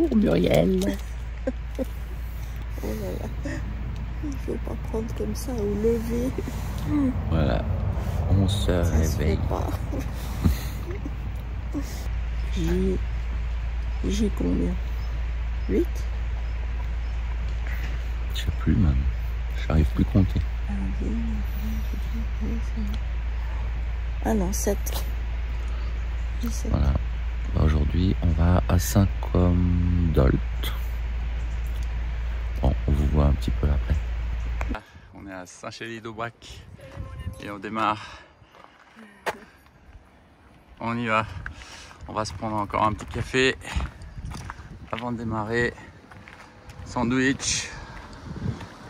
Bonjour Muriel. Oh là là, il ne faut pas prendre comme ça au lever. Voilà, on se réveille. J'ai combien? 8? Je sais plus même, j'arrive plus à compter. Ah non, 7. Voilà, aujourd'hui on va à Saint-Comdolt. Bon, on vous voit un petit peu après. On est à Saint-Chély-d'Aubrac et on démarre. On y va. On va se prendre encore un petit café avant de démarrer. Sandwich.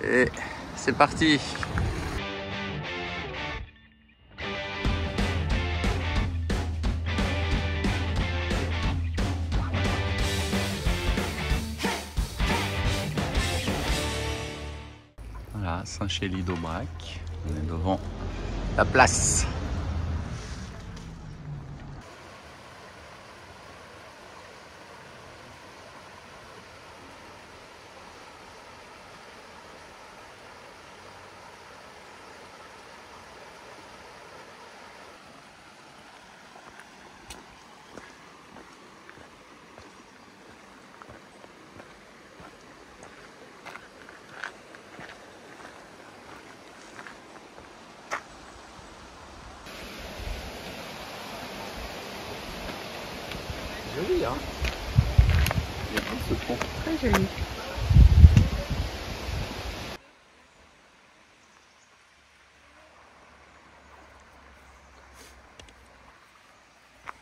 Et c'est parti. Voilà, Saint-Chély-d'Aubrac. On est devant la place. Joli, hein? Il y a tout ce pont. Très joli.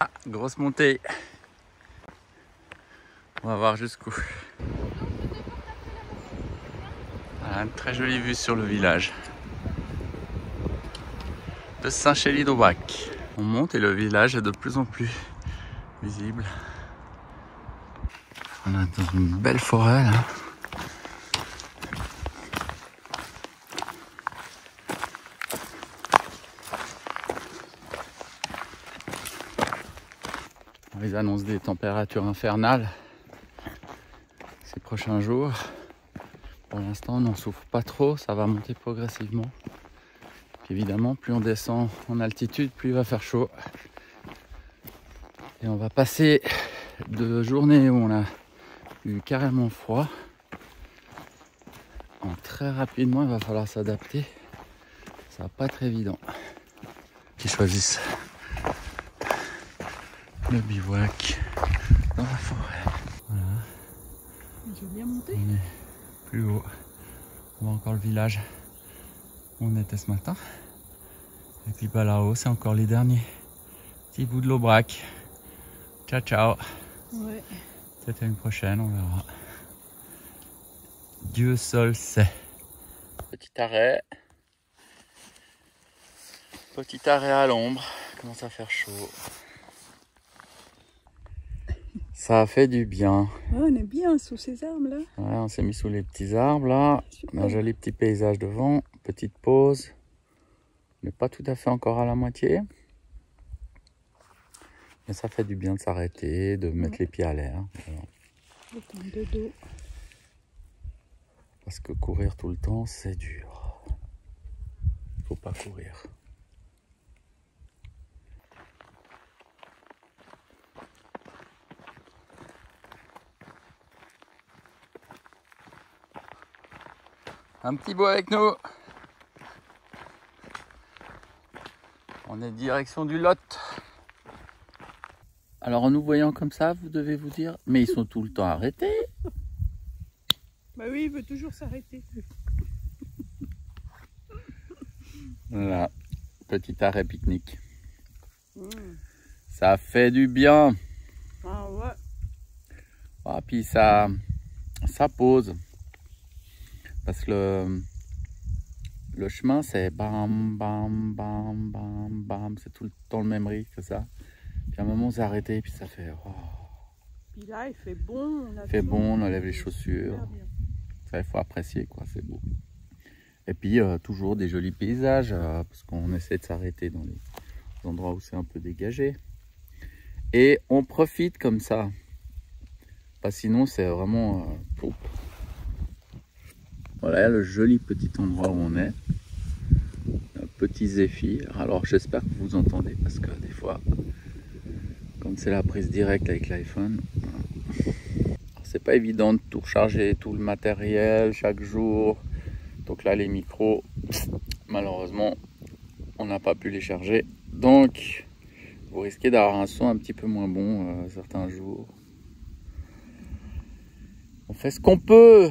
Ah, grosse montée. On va voir jusqu'où. Voilà, une très jolie vue sur le village de Saint-Chély-d'Aubrac. On monte et le village est de plus en plus visible. On est dans une belle forêt là. Ils annoncent des températures infernales ces prochains jours. Pour l'instant, on n'en souffre pas trop, ça va monter progressivement. Puis évidemment, plus on descend en altitude, plus il va faire chaud. Et on va passer de journées où on a eu carrément froid. Très rapidement, il va falloir s'adapter. Ça va pas être évident. Qui choisissent le bivouac dans la forêt. Voilà. J'ai bien monté. On est plus haut. On voit encore le village où on était ce matin. Et puis bah, là-haut, c'est encore les derniers petits bouts de l'Aubrac. Ciao, ciao. Ouais. Peut-être à une prochaine, on verra. Dieu seul sait. Petit arrêt. Petit arrêt à l'ombre. Commence à faire chaud. Ça a fait du bien. Ouais, on est bien sous ces arbres là. Ouais, on s'est mis sous les petits arbres là. On a un joli petit paysage devant. Petite pause. On n'est pas tout à fait encore à la moitié. Mais ça fait du bien de s'arrêter, de mettre les pieds à l'air. Voilà. De dos. Parce que courir tout le temps, c'est dur. Faut pas courir. Un petit bout avec nous. On est direction du Lot. Alors en nous voyant comme ça, vous devez vous dire, mais ils sont tout le temps arrêtés. Bah oui, il veut toujours s'arrêter. Voilà, petit arrêt pique-nique. Ça fait du bien. Ah ouais. Ah, puis ça pose. Parce que le chemin, c'est bam, bam, bam, bam, bam. C'est tout le temps le même rythme que ça. Puis à un moment, on s'est arrêté, puis ça fait... Oh. Puis là, il fait bon. Il fait bon, on enlève les chaussures. Ça, il faut apprécier, quoi, c'est beau. Et puis, toujours des jolis paysages, parce qu'on essaie de s'arrêter dans les endroits où c'est un peu dégagé. Et on profite comme ça. Sinon, c'est vraiment poup. Voilà le joli petit endroit où on est. Un petit zéphyr. Alors, j'espère que vous entendez parce que des fois, comme c'est la prise directe avec l'iPhone, c'est pas évident de tout recharger, tout le matériel chaque jour. Donc là, les micros, malheureusement, on n'a pas pu les charger. Donc, vous risquez d'avoir un son un petit peu moins bon certains jours. On fait ce qu'on peut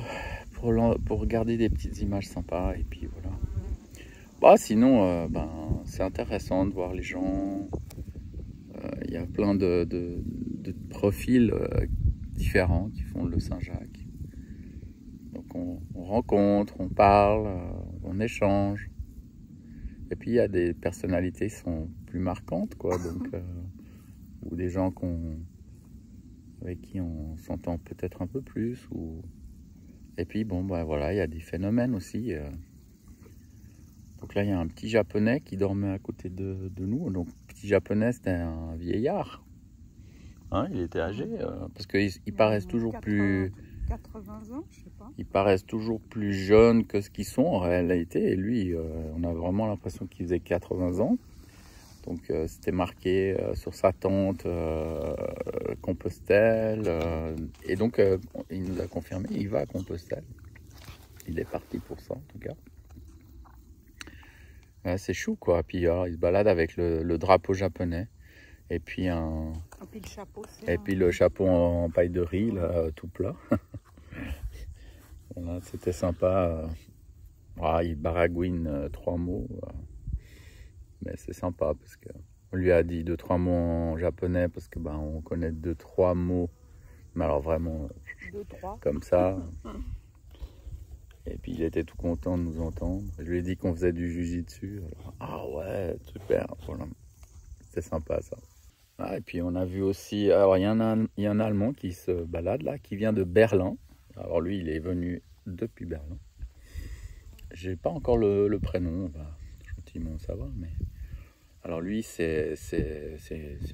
pour regarder des petites images sympas. Et puis voilà. Bah, sinon, c'est intéressant de voir les gens. Il y a plein de profils différents qui font le Saint-Jacques. Donc on rencontre, on parle, on échange. Et puis il y a des personnalités qui sont plus marquantes, quoi. Donc, ou des gens avec qui on s'entend peut-être un peu plus. Et puis bon, voilà, il y a des phénomènes aussi. Donc là, il y a un petit japonais qui dormait à côté de nous. Donc petit japonais, c'était un vieillard. Hein, il était âgé, parce qu'ils paraissent toujours plus... 80 ans, je sais pas. Ils paraissent toujours plus jeunes que ce qu'ils sont en réalité. Et lui, on a vraiment l'impression qu'il faisait 80 ans. Donc c'était marqué sur sa tente Compostelle. Et donc il nous a confirmé, il va à Compostelle. Il est parti pour ça en tout cas. C'est chou quoi. Puis il se balade avec le drapeau japonais. Et puis le chapeau, le chapeau en paille de riz, là, tout plat. Voilà, c'était sympa. Il baragouine 3 mots. Mais c'est sympa parce qu'on lui a dit 2-3 mots en japonais parce que on connaît 2-3 mots. Mais alors vraiment, 2-3 comme ça. Et puis il était tout content de nous entendre. Je lui ai dit qu'on faisait du jujitsu. Ah ouais, super. Voilà. C'était sympa ça. Et puis on a vu aussi, alors il y a un Allemand qui se balade là, qui vient de Berlin. Alors lui, il est venu depuis Berlin. J'ai pas encore le prénom, on va gentiment savoir. Mais alors lui, c'est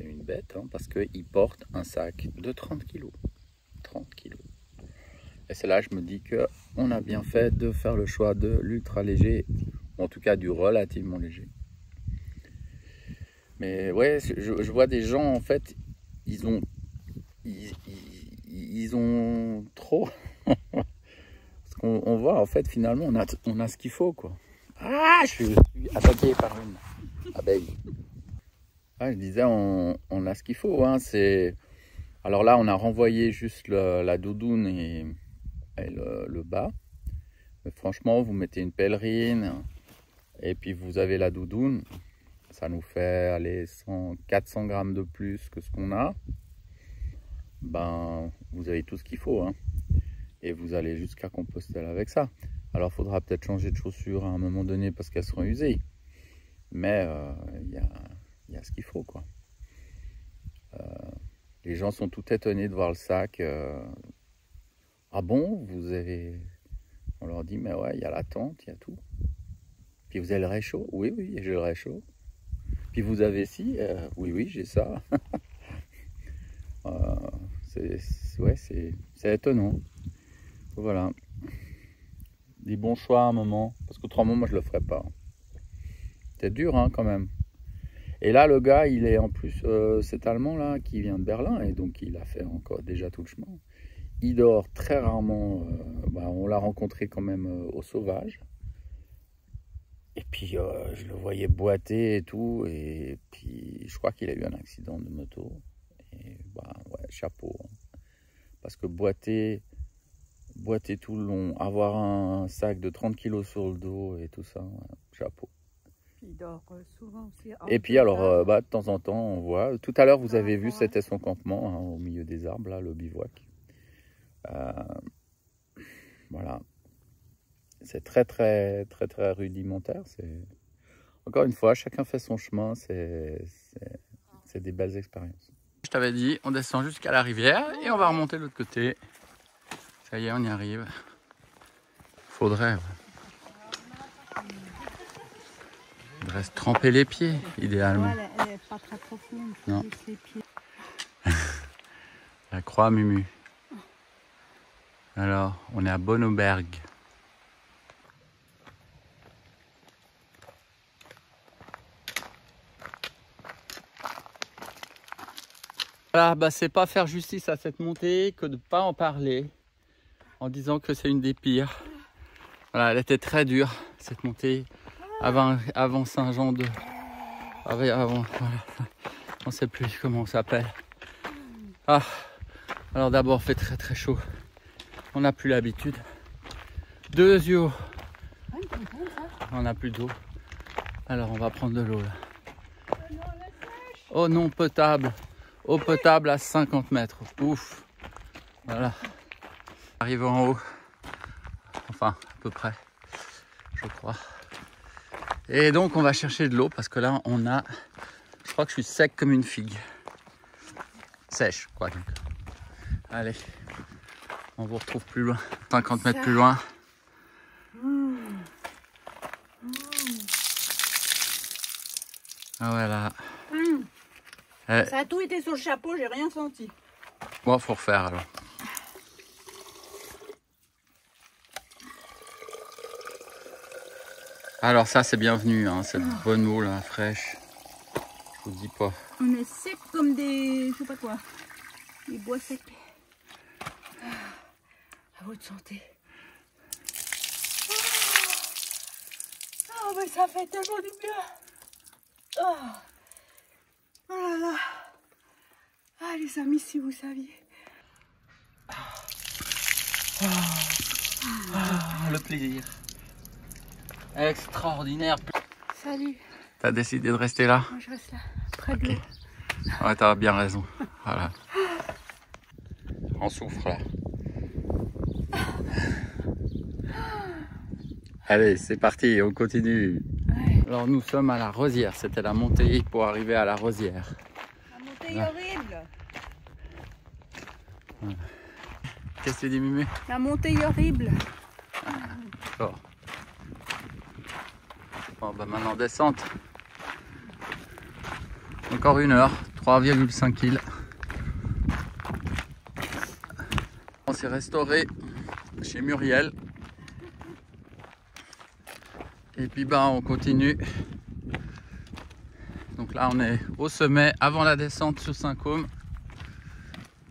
une bête, hein, parce qu'il porte un sac de 30 kilos. 30 kilos. Et c'est là que je me dis qu'on a bien fait de faire le choix de l'ultra léger, ou en tout cas du relativement léger. Mais ouais, je vois des gens, en fait, ils ont trop. Parce qu'on voit, en fait, finalement, on a ce qu'il faut, quoi. Ah, je suis attaqué par une abeille. Je disais, on a ce qu'il faut. Hein, alors là, on a renvoyé juste la doudoune et le bas. Mais franchement, vous mettez une pèlerine et puis vous avez la doudoune. Ça nous fait aller 400 grammes de plus que ce qu'on a. Vous avez tout ce qu'il faut. Hein. Et vous allez jusqu'à Compostelle avec ça. Alors, il faudra peut-être changer de chaussures à un moment donné parce qu'elles seront usées. Mais il y a ce qu'il faut, quoi. Les gens sont tout étonnés de voir le sac. Ah bon, vous avez... On leur dit, mais ouais, il y a la tente, il y a tout. Puis vous avez le réchaud? Oui, j'ai le réchaud. Puis vous avez ci? Oui, j'ai ça. C'est étonnant. Voilà. Des bons choix à un moment. Parce qu'autrement, moi, je le ferais pas. C'est dur, hein, quand même. Et là, le gars, il est en plus, cet Allemand, là, qui vient de Berlin. Et donc, il a fait encore déjà tout le chemin. Il dort très rarement. On l'a rencontré quand même au sauvage. Et puis, je le voyais boiter et tout. Et puis, je crois qu'il a eu un accident de moto. Et ouais, chapeau. Hein. Parce que boiter tout le long, avoir un sac de 30 kilos sur le dos et tout ça, chapeau. Il dort souvent aussi. Et puis, alors, de temps en temps, on voit. Tout à l'heure, vous avez vu, c'était son campement, hein, au milieu des arbres, là, le bivouac. Voilà. C'est très, très, très, très rudimentaire. Encore une fois, chacun fait son chemin. C'est des belles expériences. Je t'avais dit, on descend jusqu'à la rivière et on va remonter de l'autre côté. Ça y est, on y arrive. Faudrait se tremper les pieds, idéalement. Ouais, elle n'est pas très profonde. Non. Les pieds. La croix Mumu. Alors, on est à Bonneauberg. Voilà, bah c'est pas faire justice à cette montée que de ne pas en parler en disant que c'est une des pires. Voilà, elle était très dure cette montée avant Saint-Jean de... Avant, voilà. On sait plus comment on s'appelle. Ah, alors d'abord il fait très très chaud. On n'a plus l'habitude. 2 yeux. On n'a plus d'eau. Alors on va prendre de l'eau là. Eau non potable. Eau potable à 50 mètres. Ouf. Voilà. Arrive en haut. Enfin, à peu près. Je crois. Et donc on va chercher de l'eau parce que là on a... Je crois que je suis sec comme une figue. Sèche quoi donc. Allez. On vous retrouve plus loin. 50 mètres plus loin. Ah ouais là. Ça a tout été sur le chapeau, j'ai rien senti. Bon, faut refaire alors. Alors ça c'est bienvenu, hein, cette bonne eau là, fraîche. Je vous dis pas. On est sec comme des... je sais pas quoi. Des bois secs. À votre santé. Oh mais ça fait tellement du bien. Oh, oh là là. Ah les amis, si vous saviez. Le plaisir. Extraordinaire. Salut. T'as décidé de rester là? Moi je reste là, près de l'eau. Ouais, t'as bien raison. Voilà. On souffre là. Allez, c'est parti, on continue. Ouais. Alors nous sommes à la Rosière. C'était la montée pour arriver à la Rosière. La montée est horrible. Ouais. Qu'est-ce que tu dis, Mimé? La montée est horrible. Bon. Bon, bah maintenant descente. Encore 1 heure, 3,5 kg. On s'est restauré chez Muriel. Et puis bah on continue. Donc là on est au sommet avant la descente sur Saint-Côme.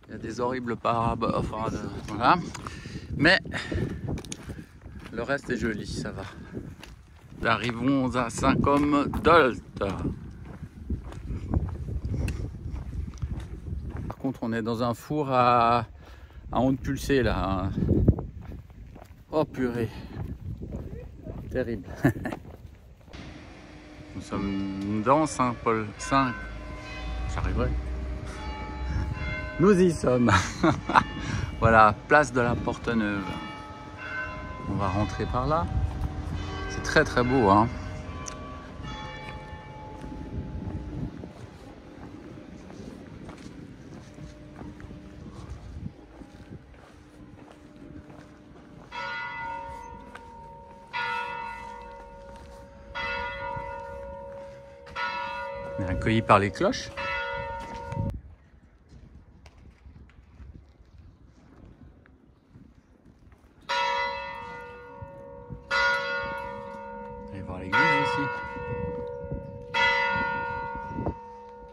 Il y a des horribles parabres, enfin voilà. Mais le reste est joli, ça va. Nous arrivons à Saint-Côme-d'Olt. Par contre on est dans un four à ondes pulsées là. Oh purée. Terrible. Nous sommes dans Saint-Paul. J'arriverai. Nous y sommes. Voilà, place de la Porte-Neuve. On va rentrer par là. C'est très très beau, hein. On est accueillis par les cloches. Allez voir l'église aussi.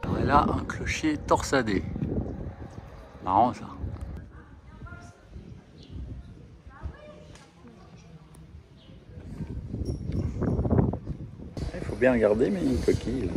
Alors, et là, un clocher torsadé. Marrant ça. Il faut bien regarder, mais il y a une coquille là.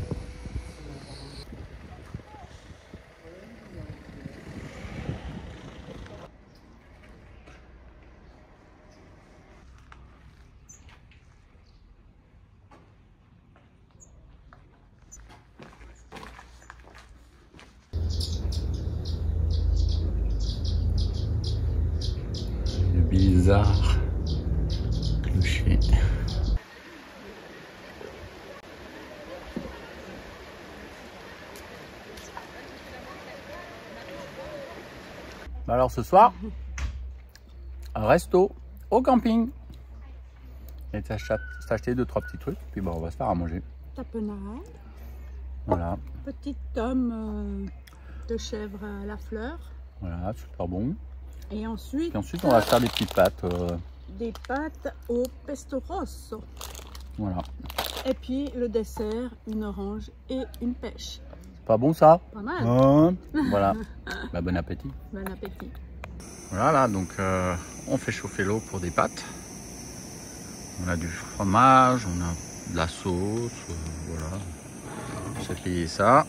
Bizarre clocher. Alors ce soir, un resto au camping. Et t'as acheté 2-3 petits trucs, puis bon, on va se faire à manger. Tapenade. Voilà, Petite tome de chèvre à la fleur. voilà, super bon. Et ensuite, Puis ensuite, on va faire des petites pâtes. des pâtes au pesto rosso. Voilà. Et puis le dessert, une orange et une pêche. Pas bon ça? Pas mal. Voilà. Bah, bon appétit. Bon appétit. Voilà, donc on fait chauffer l'eau pour des pâtes. On a du fromage, on a de la sauce, voilà. J'ai plié ça,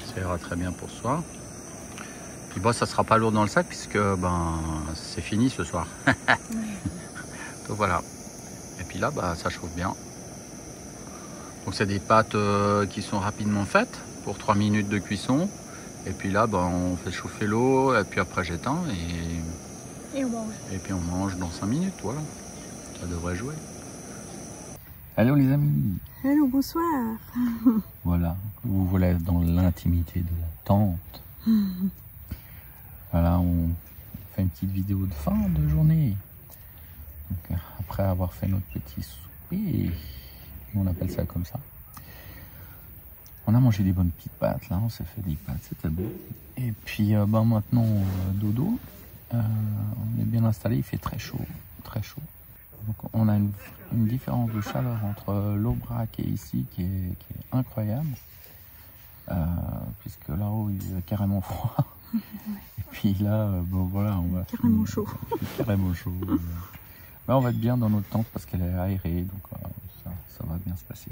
ça ira très bien pour ce soir. Puis bon, ça sera pas lourd dans le sac puisque ben c'est fini ce soir. Donc voilà. Et puis là, bah, ça chauffe bien. Donc c'est des pâtes qui sont rapidement faites pour 3 minutes de cuisson. Et puis là, ben, on fait chauffer l'eau et puis après j'éteins Et on mange. et puis on mange dans 5 minutes, voilà. Ça devrait jouer. Allô les amis. Hello, bonsoir. Voilà, vous voilà dans l'intimité de la tente. Voilà, on fait une petite vidéo de fin de journée. Donc, après avoir fait notre petit souper, on appelle ça comme ça. On a mangé des bonnes petites pâtes là, on s'est fait des pâtes, c'était bon. Et puis ben maintenant dodo, on est bien installé, il fait très chaud, très chaud. Donc on a une différence de chaleur entre l'Aubrac et ici qui est incroyable. Puisque là-haut il fait carrément froid. Et puis là, bon voilà, on va Carrément chaud. Carrément chaud. Là, on va être bien dans notre tente parce qu'elle est aérée, donc ça va bien se passer.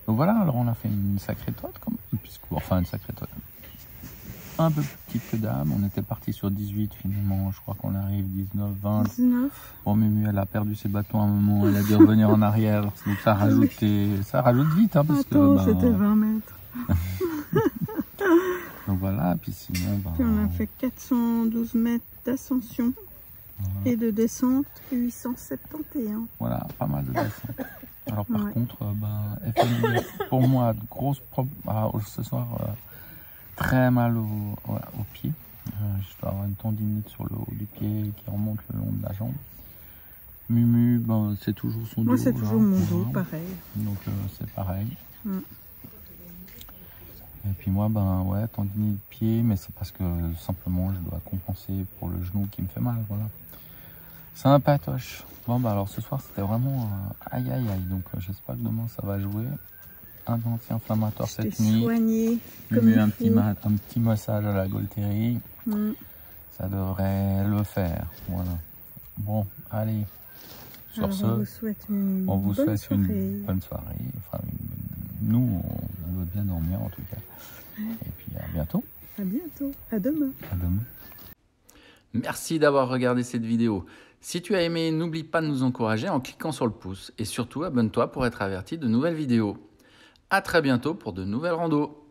Donc voilà, alors on a fait une sacrée toite quand même, enfin une sacrée toite. Un peu plus petite que d'hab, on était parti sur 18 finalement, je crois qu'on arrive 19, 20. 19. Bon, Mumu, elle a perdu ses bâtons à un moment, elle a dû revenir en arrière, donc ça rajoute vite, hein, parce Attends, que... c'était 20 mètres. Donc voilà, puis sinon... Puis on a fait 412 mètres d'ascension et de descente, 871. Voilà, pas mal de descente. Alors par contre, FMI, pour moi, grosse ce soir, très mal au pied. Je dois avoir une tendinite sur le haut du pied qui remonte le long de la jambe. Mumu, ben, c'est toujours son dos. Moi, c'est toujours mon dos, pareil. Donc c'est pareil. Et puis moi, ben ouais, tendinite de pied, mais c'est parce que simplement je dois compenser pour le genou qui me fait mal, voilà. C'est un patoche. Bon bah alors ce soir c'était vraiment aïe aïe aïe, donc j'espère que demain ça va jouer. Un anti-inflammatoire cette nuit. Soigné Un petit massage à la Golterie. Ça devrait le faire, voilà. Bon, allez. Sur alors, ce, on vous souhaite une bonne soirée. Enfin, nous, on veut bien dormir en tout cas. Et puis à bientôt. À bientôt. À demain. À demain. Merci d'avoir regardé cette vidéo. Si tu as aimé, n'oublie pas de nous encourager en cliquant sur le pouce. Et surtout, abonne-toi pour être averti de nouvelles vidéos. À très bientôt pour de nouvelles randos.